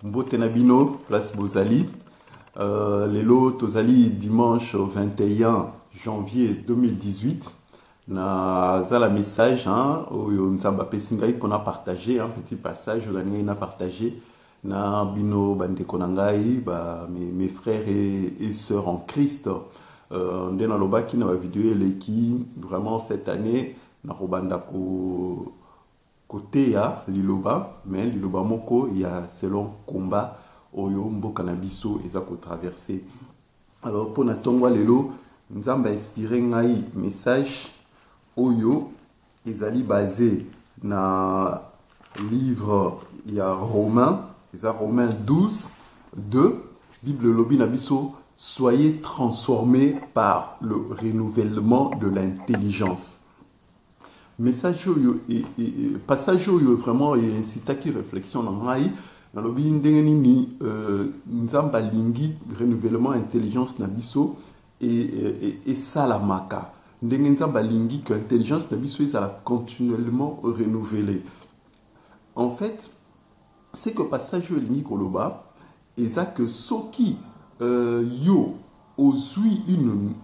Mbote Nabino, place Bozali. Lelo Tozali dimanche 21 janvier 2018. Na zala message oyo nzamba pesingai pona partager un petit passage on a partagé na bino bande konangai mes frères et sœurs en Christ. Ndena lobaki na vidéo eleki vraiment cette année na robanda ko côté ya liloba mais liloba moko il y a selon combat oyo mboka na biso eza ko traverser. Alors pour na tongwa lelo nzamba inspiré ngai message oyo ezali basé na livre il y a Romains 12 2 Bible lobi na biso soyez transformés par le renouvellement de l'intelligence. Message oyo et passage oyo vraiment et incitaki réflexion na ngai na lobi ndenge nini nzamba lingi renouvellement intelligence na biso et salamaka ndenge nzamba lingi que intelligence na biso ezala continuellement renouvelée. En fait, c'est que passage oyo lingi koloba eza que soki yo ozui une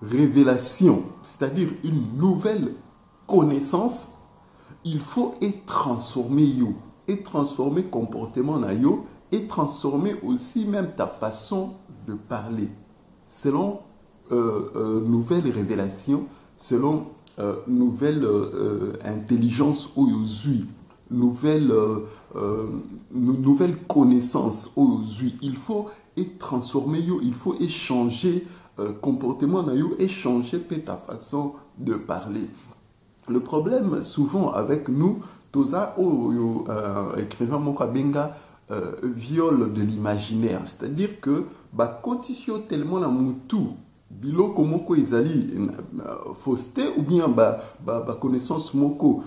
révélation, c'est-à-dire une nouvelle connaissance, il faut et transformer yo, et transformer comportement na yo, et transformer aussi même ta façon de parler, selon nouvelle révélation, selon nouvelle intelligence aujourd'hui, nouvelle connaissance aujourd'hui. Il faut et transformer yo, il faut échanger comportement na yo, échanger ta façon de parler. Le problème souvent avec nous, toza écrivain moko benga viol de l'imaginaire, c'est-à-dire que condition tellement na mutu biloko moko ezali fausseté ou bien connaissance moko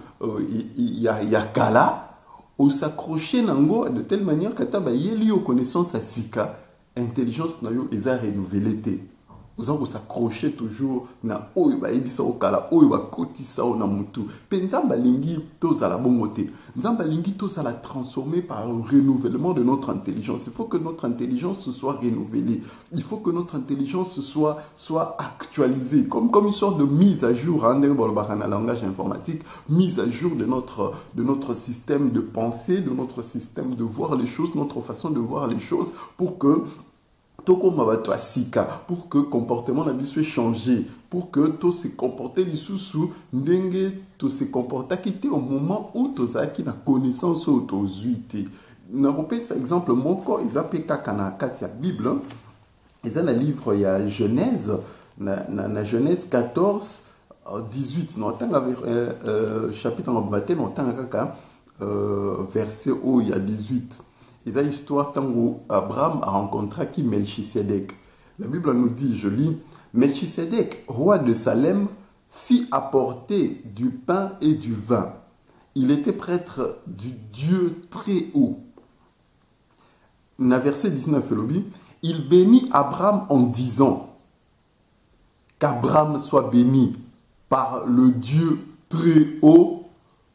ya kala ou s'accrocher nango de telle manière que ta yeli yo connaissance à sika intelligence na yo eza renouvelée. Vous allez s'accrocher toujours na oyo ba ebisa okala oyo ba kotisa na mutu pe nzamba lingi toza la bongote nzamba lingi toza la transformer par le renouvellement de notre intelligence. Il faut que notre intelligence soit renouvelée, il faut que notre intelligence soit actualisée comme une sorte de mise à jour en langage informatique, mise à jour de notre système de pensée, de notre système de voir les choses, notre façon de voir les choses pour que pour que le comportement soit changé, pour que tout se comporte sous ndenge tout se comporte qui était au moment où tu as la connaissance ou tu as na repère exemple mon corps ils appellent kana katia Bible ils ont un livre il y a Genèse na Genèse 14 18 non tant chapitre en baptême non tant verset où il y a 18. Il y a l'histoire où Abraham a rencontré qui Melchisédek. La Bible nous dit, je lis, Melchisédek, roi de Salem, fit apporter du pain et du vin. Il était prêtre du Dieu très haut. Dans le verset 19, il bénit Abraham en disant qu'Abraham soit béni par le Dieu très haut,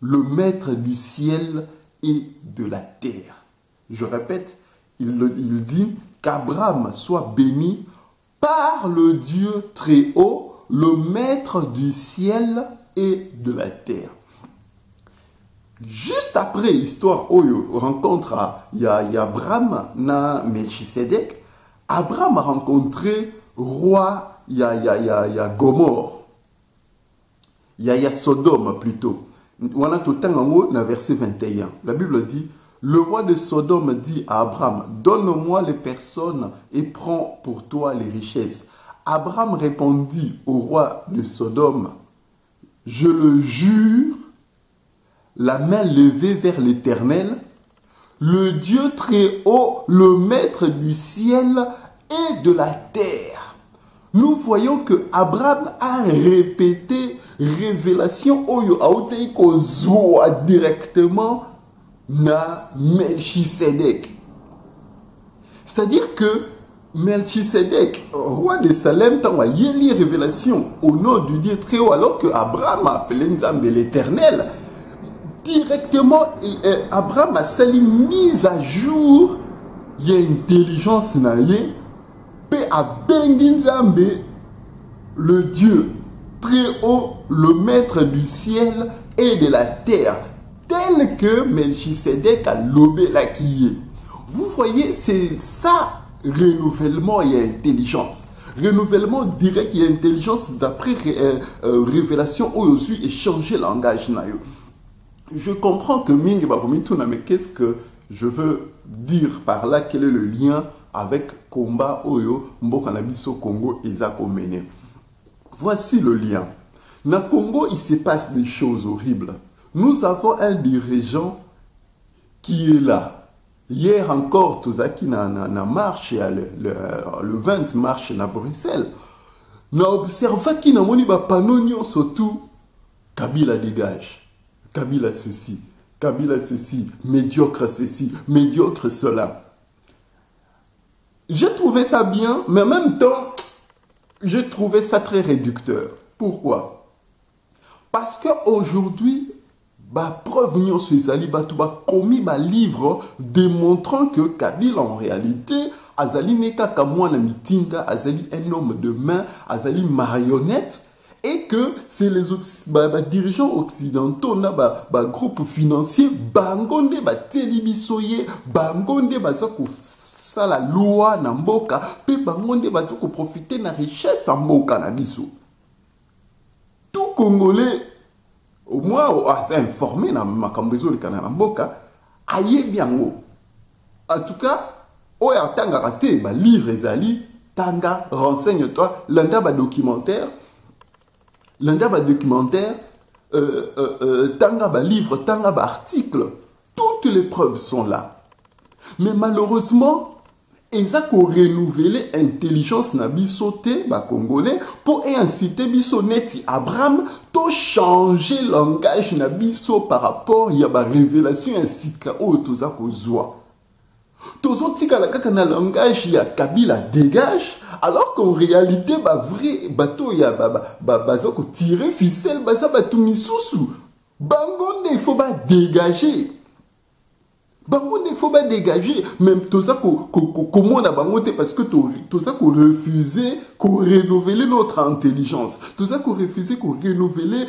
le maître du ciel et de la terre. Je répète, il dit qu'Abraham soit béni par le Dieu très haut, le maître du ciel et de la terre. Juste après l'histoire où il rencontre Abraham na Melchisédek, Abraham a rencontré roi Gomorre, Sodome plutôt. Voilà tout le temps dans le verset 21. La Bible dit, le roi de Sodome dit à Abraham, donne-moi les personnes et prends pour toi les richesses. Abraham répondit au roi de Sodome, je le jure, la main levée vers l'Éternel, le Dieu très haut, le maître du ciel et de la terre. Nous voyons que Abraham a répété révélation oyo aotei kozwa directement na Melchisédek. C'est-à-dire que Melchisédek, roi de Salem, a eu révélation au nom du Dieu très haut, alors que Abraham a appelé Nzambe l'Éternel. directement, Abraham a sali mise à jour, il y a intelligence naïe, pe a bengi Nzambe, le Dieu très haut, le maître du ciel et de la terre, tel que Melchisedec a lobé la qui. Vous voyez, c'est ça, renouvellement et intelligence. Renouvellement direct et intelligence d'après révélation où je suis échangé langage naïe. Je comprends que Ming Baromitouna, mais qu'est-ce que je veux dire par là? Quel est le lien avec combat Oyo Mbokanabiso Congo et Zako Mene? Voici le lien. Dans Congo, il se passe des choses horribles. Nous avons un dirigeant qui est là. Hier encore, Tozaki na marche, le 20 marche à Bruxelles. Nous observons qu'il y a un panneau surtout Kabila dégage. Kabila ceci, médiocre ceci, médiocre cela. J'ai trouvé ça bien, mais en même temps, j'ai trouvé ça très réducteur. Pourquoi? Parce qu'aujourd'hui, preuve nous commis livre démontrant que Kabila en réalité, Azali neka kamwana mitinga, Azali un homme de main, Azali marionnette. Et que c'est les dirigeants occidentaux, groupe financier, bangonde télévisoye, bangonde ça la loi na mboka, pe bangonde profiter na richesse en mboka na biso. Tout Congolais, au moins assez informé na makambezo le Canada mboka, aye biango. En tout cas, oya tanga raté, livre ezali, tanga renseigne-toi, landa documentaire. L'un documentaire, tanga livre, tanga article, toutes les preuves sont là. Mais malheureusement, ils ont renouvelé l'intelligence na biso te congolais pour inciter biso neti Abraham to changer langage na biso par rapport à la révélation ainsi que toza kozwa. Tozo tika la kaka na langage ya Kabila dégage, alors qu'en réalité vrai bateau ya bazoko tirer ficelle baza batu misusu. Bango ne faut pas dégager. Bango ne faut pas dégager. Même toza comment on a bangote parce que toza ko refuser qu'on renouveler notre intelligence. Toza ko refuser qu'on renouveler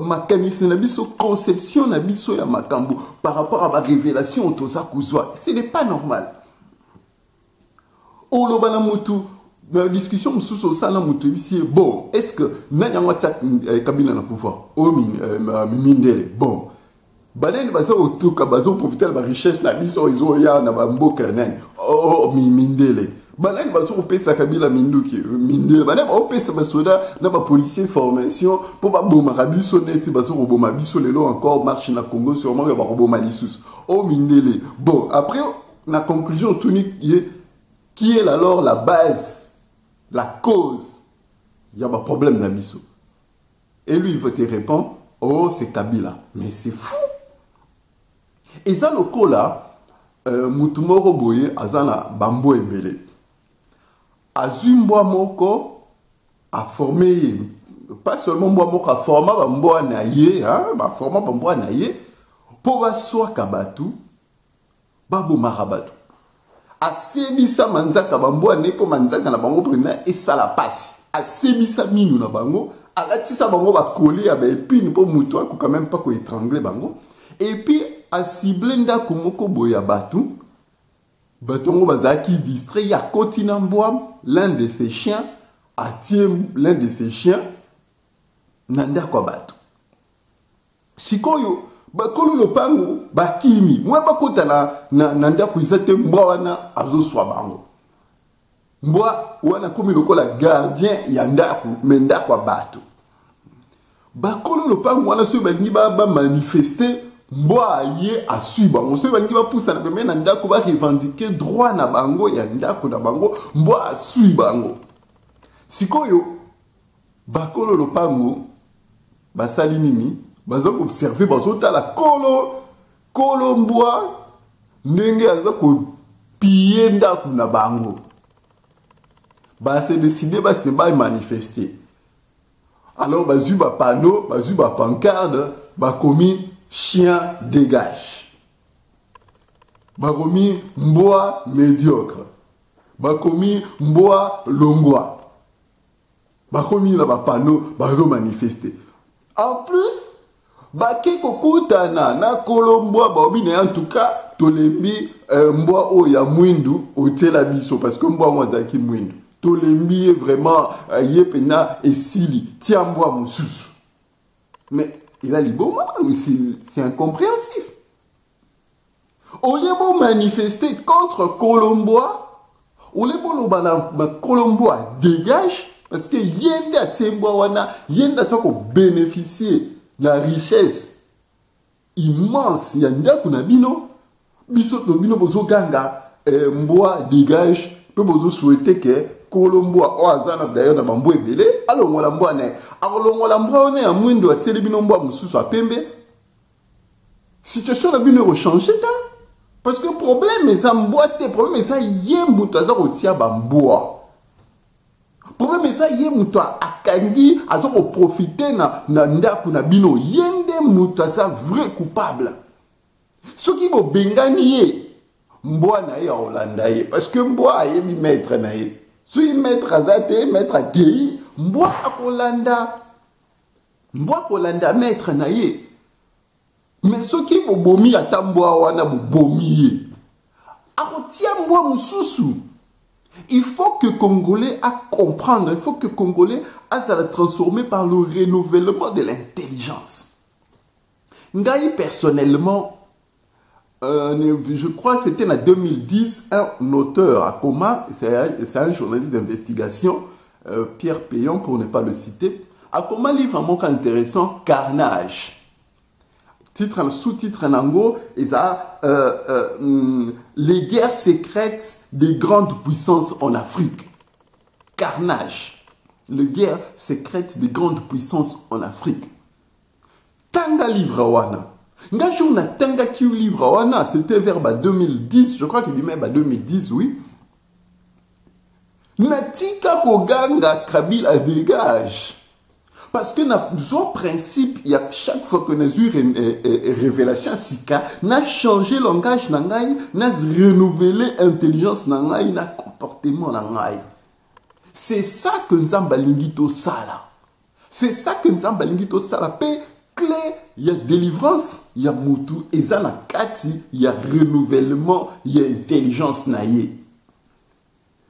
mécanisme na biso, conception na biso ya makambo par rapport à la révélation toza kuzwa. Ce n'est pas normal. Oloba na mutu la discussion sous ça na mutu ici bon, est-ce que nanyangwa tsak Kabila na pouvoir o mindele bon. Banen bazo otuka bazo profiter de la richesse na biso izo ya na mboka nani mindele. Banen bazo opesa Kabila minduki mindele banen opesa basoda na ba policier formation pour ba boma rabiso neti bazo roboma biso lelo encore marche na Congo sûrement ba roboma lisusu mindele. Bon, après la conclusion tunique qui est alors la base, la cause, il y a un problème dans biso. Et lui, il veut te répondre, oh, c'est Kabila. Mais c'est fou. Et ça, le cas là, Moutoumoro Boye, Azana Bambo Ebele. Azumboa Moko a formé, pas seulement Moko a formé Bambo Anaye, formé Bambo Anaye, pour Bassoa Kabatu, Babo Marabatu. Asebisa manzaka bambo aneko manzaka na bango prena et ça la passe. Asebisa minu na bango, alatisa bango ba coller ya ba épine pour mutu ko quand même pas ko étrangler bango. Et puis a ciblé ndako moko boya batu. Batongo bazaki distrait ya continent boam, l'un de ses chiens attire l'un de ses chiens nanda kwa batu. Sikoyo bakolo lopango bakimi mwa bakota na ndako izate mbwa wana azoswa bango mbwa wana komi lokola gardien ya ndako me ndako bato bakolo lopango wana so balingi ba manifester mbwa ye asui bango so balingi ba poussa na pembe na ndako ba revendiquer droit na bango ya ndako na bango mbwa asui bango sikoyo bakolo lopango basali nini bazo observer bazo tala kolo mbwa ndenge aza ko piller ndako na bango ba se décider ba manifester alors bazu ba panneau bazu ba pancarte bakomi chien dégage. Bakomi mboa médiocre. Bakomi mboa longwa. Bakomi na bapano bazo manifester. En plus, bake kokutana na kolomboa baobi na en tout cas tolembi mboa o ya mwindu otela biso parce que mboa mwazaki mwindu. Tolembi vraiment yepena esili tia mboa mususu. Mais il a dit bon, c'est incompréhensif. Au lieu de manifester contre Colomboa, au lieu de Colomboa dégage, parce que yenda tsemboa wana, yenda sako bénéficier de la richesse immense, yanda kuna bino, biso to bino bozo ganga, mboa dégage, peut bozo souhaiter que Colomboa oazana d'ailleurs na bambo ebele, alors on la mboa ne, alors on la mboa ne a mwindo a tele bino mboa mususu a pembe. Situation na bino rechange ta. Parce que le problème est ça mboite, le problème est ça yé mutaza otia bamboa. Problème est ça yé muta akandi azo profiter na ndaku na bino yende mutaza vrai coupable. Ce qui bo bengani ye mboa na ye Hollanda ye parce que mboa ye mi maître na ye. Si maître azate maître a gei mboa Hollanda. Mboa Hollanda maître na ye. Mais ce qui est bomi à tamboa wana bomi. Arotia mboa mususu. Il faut que Congolais a comprendre, il faut que Congolais a ça la transformer par le renouvellement de l'intelligence. Ngai personnellement, je crois que c'était en 2010, un auteur à Coma, c'est un journaliste d'investigation, Pierre Payon pour ne pas le citer, a Coma livre un mot intéressant, Carnage. Sous-titre en anglais, les guerres secrètes des grandes puissances en Afrique. Carnage. Les guerres secrètes des grandes puissances en Afrique. Tanga livre wana. Nga journa tanga ki livre wana, c'était vers 2010, je crois qu'il dit même 2010, oui. Natika koganga Kabila dégage. Parce que dans principe, il y a chaque fois que nous avons une révélation, nous avons changé le langage, nous avons renouvelé l'intelligence, nous avons le comportement. C'est ça que nous avons balingito sala. C'est ça que nous avons balingito sala. Clé, il y a délivrance, il y a mutu, et ça, il y a renouvellement, il y a intelligence.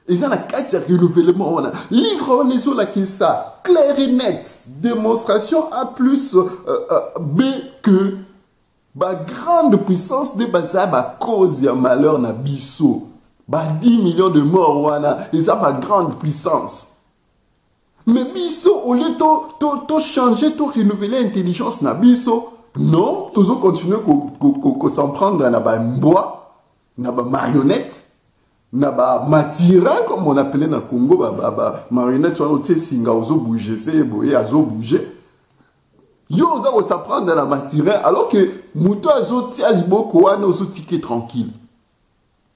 Et ça, il y a renouvellement. Livre, on est là qui ça. Clair et net, démonstration A plus B que la grande puissance de Baza, la cause de malheur na biso. 10 millions de morts, wana, et ça, ma grande puissance. Mais biso, au lieu de changer, de renouveler l'intelligence na biso, non, toujours continuer à s'en prendre na ba mboa, na ba marionnette. Naba matira comme on appelait na Congo marionnette soit au singa ozo bouger c'est boyer azo bouger yo oza ko s'apprendre dans la matira alors que muto azo tia liboko wana ozo ticket tranquille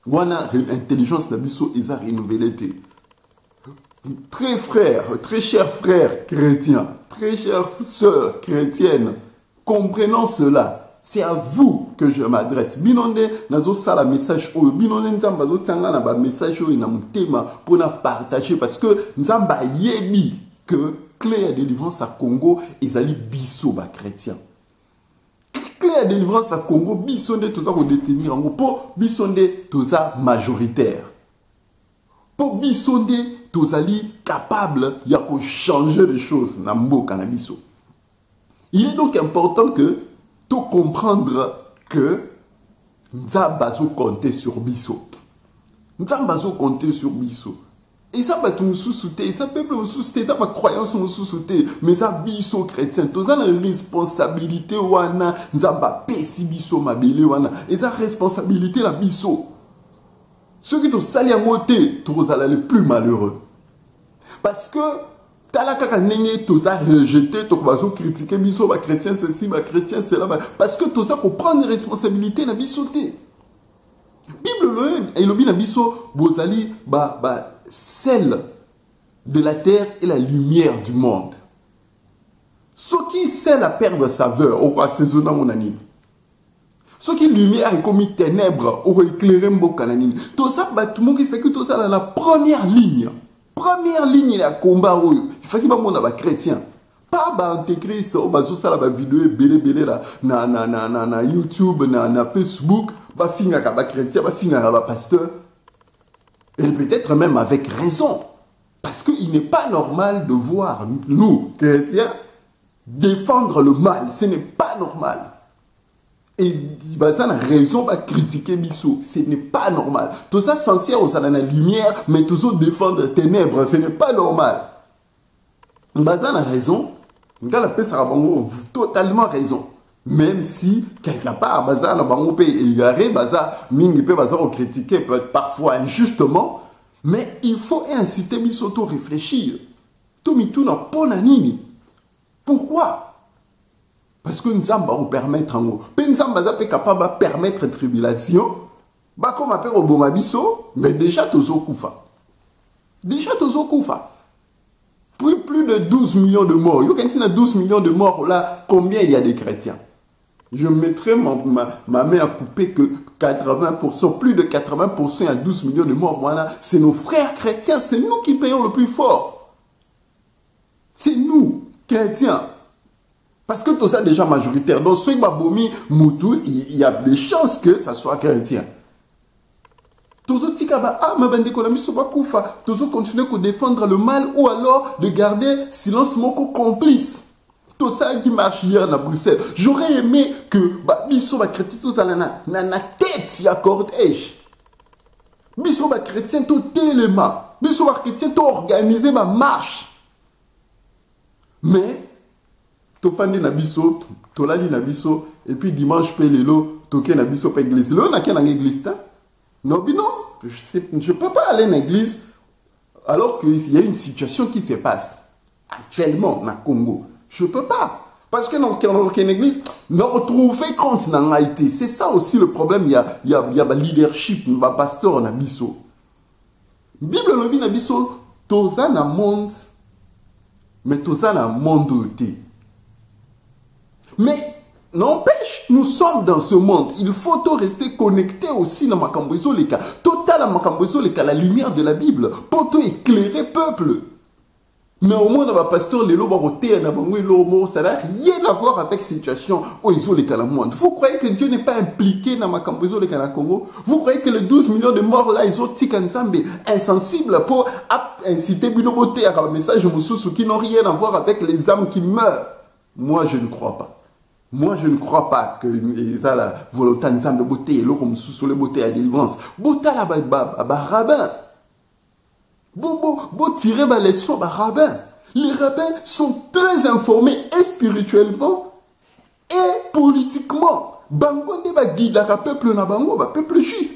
wana intelligence na biso eza renouvelé. Très chers frères chrétiens, très chères sœurs chrétiennes, comprenons cela. C'est à vous que je m'adresse. Binonde, nazo sala message ou binonde nzamba zo tsanga na ba message ou na mutema pour na partager parce que nzamba yebi que clé de délivrance à Congo ezali biso ba chrétien. Clé de délivrance à Congo bisonde toza ko détenir en po bisonde toza majoritaire. Po bisonde tozali capable ya ko changer les choses na mboka na biso. Il est donc important que tout comprendre que Nzamba zo compter sur biso. Nzamba zo compter sur biso. Et ça va tout sous-souter, ça peuple sous-souter, ça ma croyance sous-souter, mais ça biso chrétien, tout ça la responsabilité wana, Nzamba pesi biso mabele wana, et ça responsabilité la biso. Ceux qui te sali à monter, tous allez les plus malheureux. Parce que talaka nenge toza rejeté to bazo critiquer biso ba chrétien ceci ba chrétien cela parce que tout ça ko prendre responsabilité na biso té Bible et lobi na biso bozali sel de la terre et la lumière du monde. Ce qui sait la perdre saveur, au assaisonnement mon ami. Ce qui lumière est comme ténèbres, au éclairer mbokananini. Tout ça, tout le monde qui fait que tout ça dans la première ligne. Première ligne, la combat, il faut qu'il y ait des chrétiens. Pas antéchrist, au bazo ça la vidéo belé na YouTube, na Facebook, ba finga ka ba chrétien, ba finga ka ba pasteur. Et peut-être même avec raison. Parce qu'il n'est pas normal de voir nous, chrétiens, défendre le mal. Ce n'est pas normal. Et ça a raison de critiquer Bissou. Ce n'est pas normal. Tout ça sincère au salon de la lumière, mais toujours défendre les ténèbres. Ce n'est pas normal. Ça a raison. Ça a totalement raison. Même si, quelque part, Baza peut égarer, Baza peut critiquer parfois injustement, mais il faut inciter Bissou à réfléchir. Tout mitou n'a pas nani. Pourquoi? Parce que nous allons permettre en haut. Nous sommes capables de permettre tribulation. Comme on appelle au Bomabiso, mais déjà tous au Koufa. Déjà tous au Koufa. Plus de 12 millions de morts. Quand il y a 12 millions de morts, là, combien il y a de chrétiens? Je mettrai ma main à couper que 80%, plus de 80%, il y a 12 millions de morts. Voilà. C'est nos frères chrétiens, c'est nous qui payons le plus fort. C'est nous, chrétiens. Parce que tout ça est déjà majoritaire. Donc, ceux qui ont il y a des chances que ça soit chrétien. Tous ceux qui continuer à défendre le mal ou alors de garder silence moko complice. Tout ça qui marche hier à Bruxelles. J'aurais aimé que Bissou va chrétien tout ça na tête y a cortège. Bissou va chrétien tout élément. Bissou va chrétien tout organiser ma marche. Mais Tofandi na biso, tolali na biso, et puis dimanche pelelo, toke na biso pa église. Là, on a quelle église là? Non, je ne peux pas aller à l'église alors qu'il y a une situation qui se passe actuellement au Congo. Je ne peux pas. Parce que dans une église, nous retrouver compte dans Haïti. C'est ça aussi le problème. Il y a le leadership, le pasteur na biso. Bible lobi na biso, toza na monde, mais toza na monde outé. Mais n'empêche, nous sommes dans ce monde. Il faut rester connecté aussi dans Makamboiso Leka. Total Makamboiso Leka, la lumière de la Bible, pour éclairer le peuple. Mais au moins, dans le pasteur, les lois, ça n'a rien à voir avec la situation où ils ont les monde. Vous croyez que Dieu n'est pas impliqué dans Makamboiso Leka na Congo? Vous croyez que les 12 millions de morts là, ils ont Tikanzambe insensibles pour inciter Biloboté à un message Moussoussou qui n'ont rien à voir avec les âmes qui meurent? Moi, je ne crois pas. Moi, je ne crois pas que la volonté de beauté et l'homme sous les beautés à délivrance. Beauté à la rabbin. Beau tirer les leçons à rabbin. Les rabbins sont très informés et spirituellement et politiquement. Bango ne guide le peuple na bango, le peuple juif.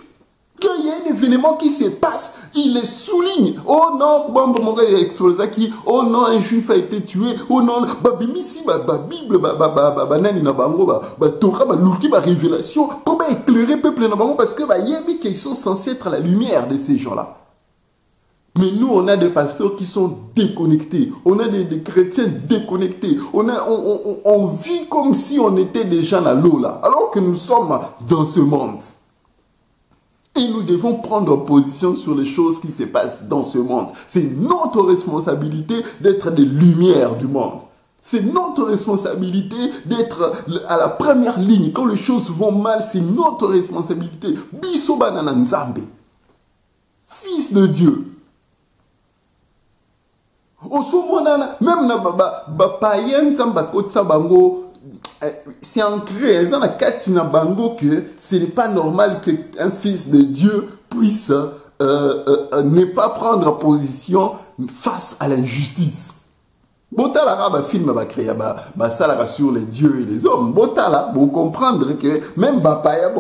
Quand il y a un événement qui se passe, il les souligne. Oh non, Bambo Moré a explosé qui. Oh non, un juif a été tué. Oh non, Babimisi, Bible, Banani na bango, Torah, l'ultime révélation. Comment éclairer le peuple na bango? Parce que qu'ils sont censés être la lumière de ces gens-là. Mais nous, on a des pasteurs qui sont déconnectés. On a des chrétiens déconnectés. On vit comme si on était déjà dans l'eau là. Alors que nous sommes dans ce monde. Et nous devons prendre position sur les choses qui se passent dans ce monde. C'est notre responsabilité d'être des lumières du monde. C'est notre responsabilité d'être à la première ligne. Quand les choses vont mal, c'est notre responsabilité. Biso banana nzambe. Fils de Dieu. Même na païen nzamba kotsa bango. C'est ancré dans la katina bango que ce n'est pas normal qu'un fils de Dieu puisse ne pas prendre position face à l'injustice. Botala va film va créer ça sur les dieux et les hommes. Botala pour comprendre que même Bapaya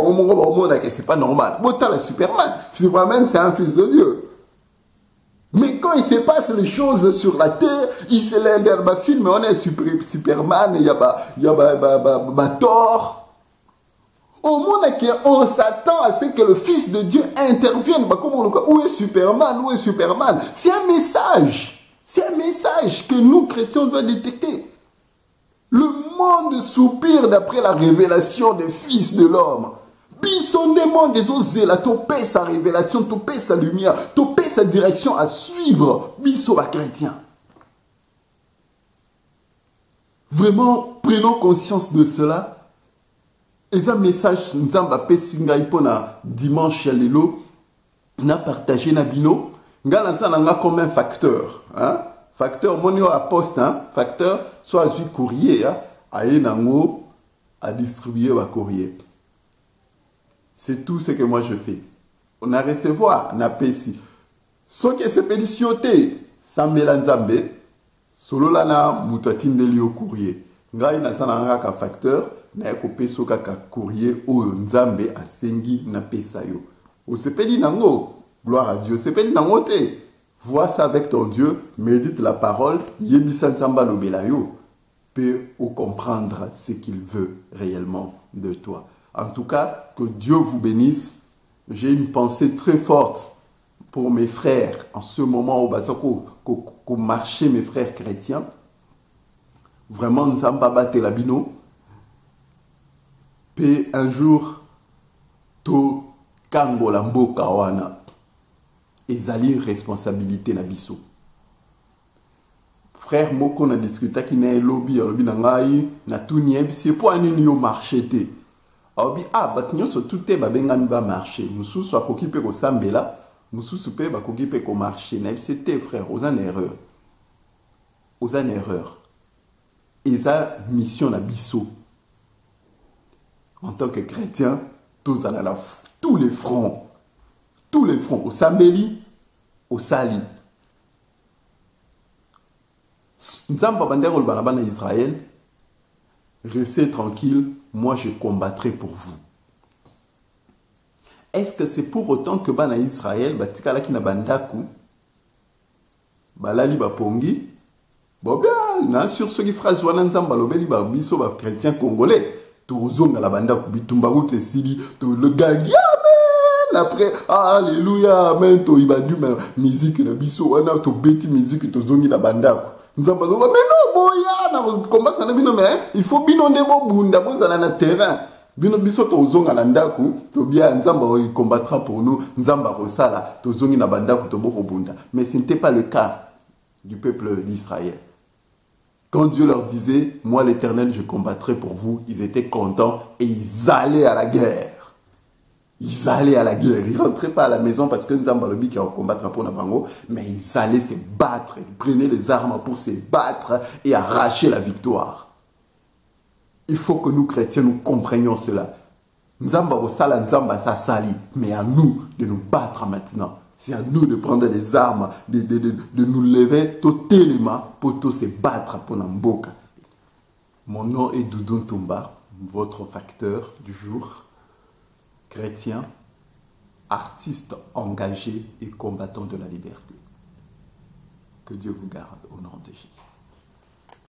c'est pas normal. Botala Superman c'est un fils de Dieu. Mais quand il se passe les choses sur la terre, il se lève dans le film, on est Superman, il y a Thor. Au monde, on s'attend à ce que le Fils de Dieu intervienne. Où est Superman? Où est Superman? C'est un message. C'est un message que nous, chrétiens, doit détecter. Le monde soupire d'après la révélation des fils de l'homme. Biso nde monde ezozela topesa sa révélation, topesa sa lumière, topesa sa direction à suivre. Biso ba chrétien. Vraiment, prenons conscience de cela. Et un message, Nzamba Pesinga Ipona dimanche à l'élo, n'a partagé Nabino. Nga n'a comme un facteur. Hein? Facteur, monio à poste, hein? Facteur, soit du courrier, hein? À Enango, à distribuer le courrier. C'est tout ce que moi je fais. On a recevoir, on a payé. Ce qui est pédicioté, Sambela Nzambe, solo lana mutatindeli au courrier. Ngai na sana ka facteur, na ekopé so ka courrier o Nzambe asengi na pesa yo. O sepeli nango, gloire à Dieu. Sepeli nango te. Vois ça avec ton Dieu, médite la parole, yebisa Nzamba lobela yo, peut comprendre ce qu'il veut réellement de toi. En tout cas, que Dieu vous bénisse. J'ai une pensée très forte pour mes frères en ce moment où marché mes frères chrétiens. Vraiment, nous sommes pas battu la bino. Puis un jour, to kango la mboka wana. Ezali responsabilité na biso. Frère moko na discuta ki na lobby na ngai na tout nieb c'est pour un yo marché te. Obi bat nyonso tout te ba bengani ba marché. Mususu akoki pe ko sambela, mususu pe ba koki pe ko marché. Na c'était frère, aux en erreur. Aux en erreur. Eza mission na biso. En tant que chrétien, tous les fronts. Tous les fronts, au Sambeli, au Sali. Nzamba bandero le Israël, restez tranquille, moi je combattrai pour vous. Est-ce que c'est pour autant que bana Israël, batikala ki na bandaku, balali bapongi, bon bien, sur ce qui phrase wana Nzamba lobeli ba biso ba chrétien congolais, tozonga la bandaku bitumba route sili, to le gangi. Après, alléluia, amen, to ibadu musique na biso, wana to beti musique to zongi la banda. Nous avons dit, mais non, boya, na combat ça na bino mais il faut bino ndebo bunda bozala na terrain. Bino biso to zonga na ndaku, to bien nzamba il combattra pour nous, nzamba rosala, to zongi na bandaku to boko bunda. Mais ce n'était pas le cas du peuple d'Israël. Quand Dieu leur disait, moi l'Éternel, je combattrai pour vous, ils étaient contents et ils allaient à la guerre. Ils allaient à la guerre. Ils ne rentraient pas à la maison parce que nous avons qui ont combattre pour Nabango, mais ils allaient se battre. Ils prenaient les armes pour se battre et arracher la victoire. Il faut que nous, chrétiens, nous comprenions cela. Nzamba osala nzamba sa sali, mais à nous de nous battre maintenant. C'est à nous de prendre des armes, de nous lever totalement pour tous se battre pour Namboka. Mon nom est Doudou Ntumba, votre facteur du jour. Chrétien, artiste engagé et combattant de la liberté. Que Dieu vous garde au nom de Jésus.